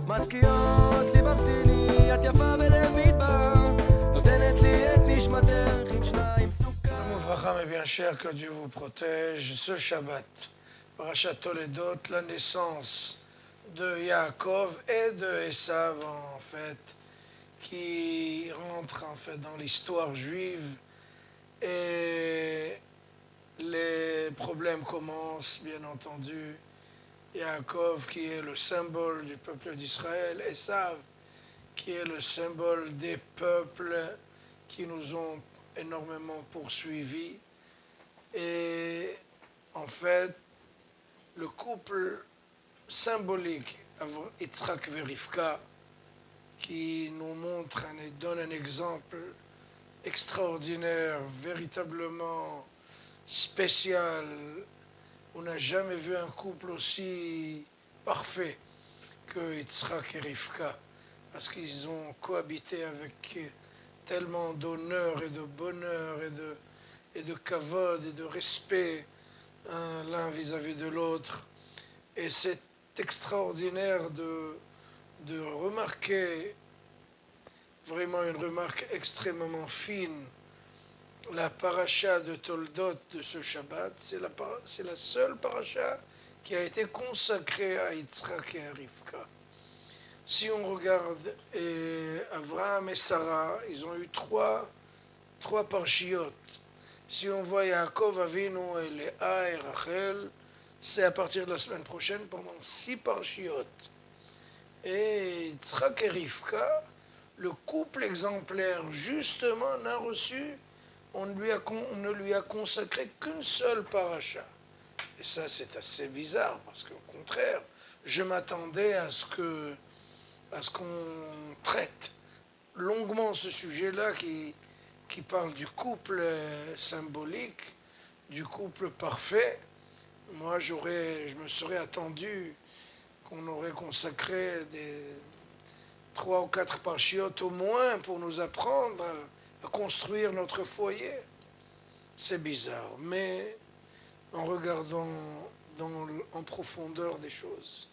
משכיעות ליבבתיני, את יפה בלב מדבר, נותנת לי את נשמתך עם שניים סוכר. Ouvracha, mes bien chers, que Dieu vous protège. Ce Shabbat, Parashat Toledot, la naissance de Yaakov et de Esav, en fait, qui rentre en fait dans l'histoire juive, et les problèmes commencent, bien entendu. Yaakov, qui est le symbole du peuple d'Israël, Esav, qui est le symbole des peuples qui nous ont énormément poursuivis. Et en fait, le couple symbolique, Yitzhak et Rivka, qui nous montre et donne un exemple extraordinaire, véritablement spécial. On n'a jamais vu un couple aussi parfait que Yitzhak et Rivka, parce qu'ils ont cohabité avec tellement d'honneur et de bonheur et de kavod et de respect l'un vis-à-vis de l'autre. Et c'est extraordinaire de remarquer, vraiment une remarque extrêmement fine, la paracha de Toldot de ce Shabbat. C'est la seule paracha qui a été consacrée à Yitzhak et à Rivka. Si on regarde Avraham et Sarah, ils ont eu trois parchiot. Si on voit Yaakov Avinu et Léa et Rachel, c'est à partir de la semaine prochaine pendant 6 parchiot. Et Yitzhak et Rivka, le couple exemplaire, justement, n'a reçu, on ne lui a consacré qu'une seule paracha. Et ça, c'est assez bizarre, parce qu'au contraire, je m'attendais à ce qu'on traite longuement ce sujet-là qui parle du couple symbolique, du couple parfait. Moi, je me serais attendu qu'on aurait consacré 3 ou 4 parchiotes au moins pour nous apprendre à construire notre foyer. C'est bizarre, mais en regardant en profondeur des choses,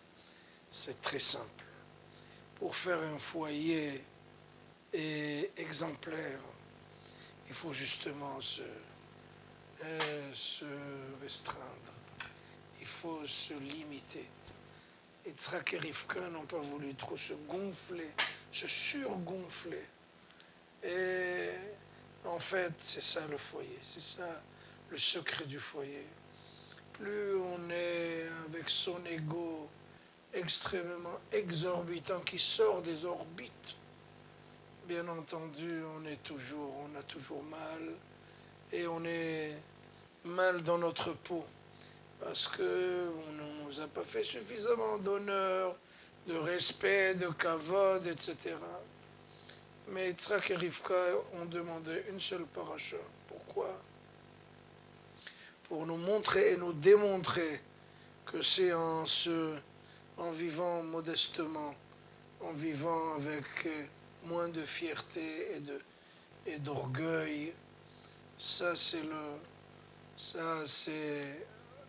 c'est très simple. Pour faire un foyer exemplaire, il faut justement se restreindre. Il faut se limiter. Yitzhak et Rivka n'ont pas voulu trop se gonfler, se surgonfler. Et en fait, c'est ça le foyer, c'est ça le secret du foyer. Plus on est avec son ego extrêmement exorbitant qui sort des orbites, bien entendu, on a toujours mal, et on est mal dans notre peau, parce qu'on ne nous a pas fait suffisamment d'honneur, de respect, de kavod, etc. Mais Yitzhak et Rivka ont demandé une seule paracha. Pourquoi? Pour nous montrer et nous démontrer que c'est en vivant modestement, en vivant avec moins de fierté et d'orgueil, ça c'est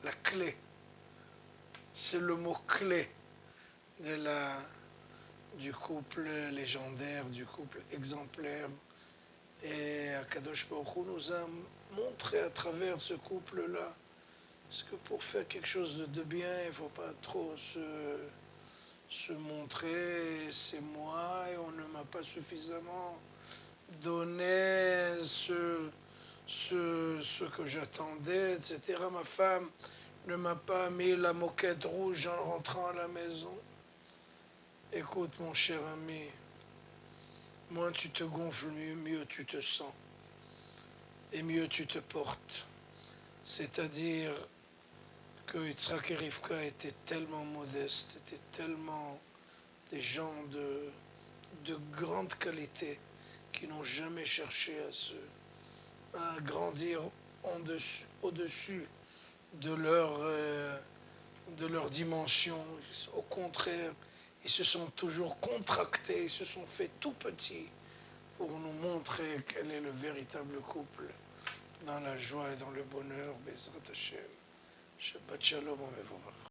la clé, c'est le mot-clé du couple légendaire, du couple exemplaire. Et Akadosh Baruch Hu nous a montré à travers ce couple-là, parce que pour faire quelque chose de bien, il ne faut pas trop se montrer, c'est moi, et on ne m'a pas suffisamment donné ce que j'attendais, etc. Ma femme ne m'a pas mis la moquette rouge en rentrant à la maison. Écoute, mon cher ami, moins tu te gonfles, mieux tu te sens, et mieux tu te portes. C'est-à-dire que Yitzhak et Rivka étaient tellement modestes, étaient tellement des gens de grande qualité, qui n'ont jamais cherché à grandir au-dessus de leur dimension. Au contraire, ils se sont toujours contractés, ils se sont fait tout petits pour nous montrer quel est le véritable couple dans la joie et dans le bonheur. Bezrat Hashem. Shabbat Shalom, Mevorach.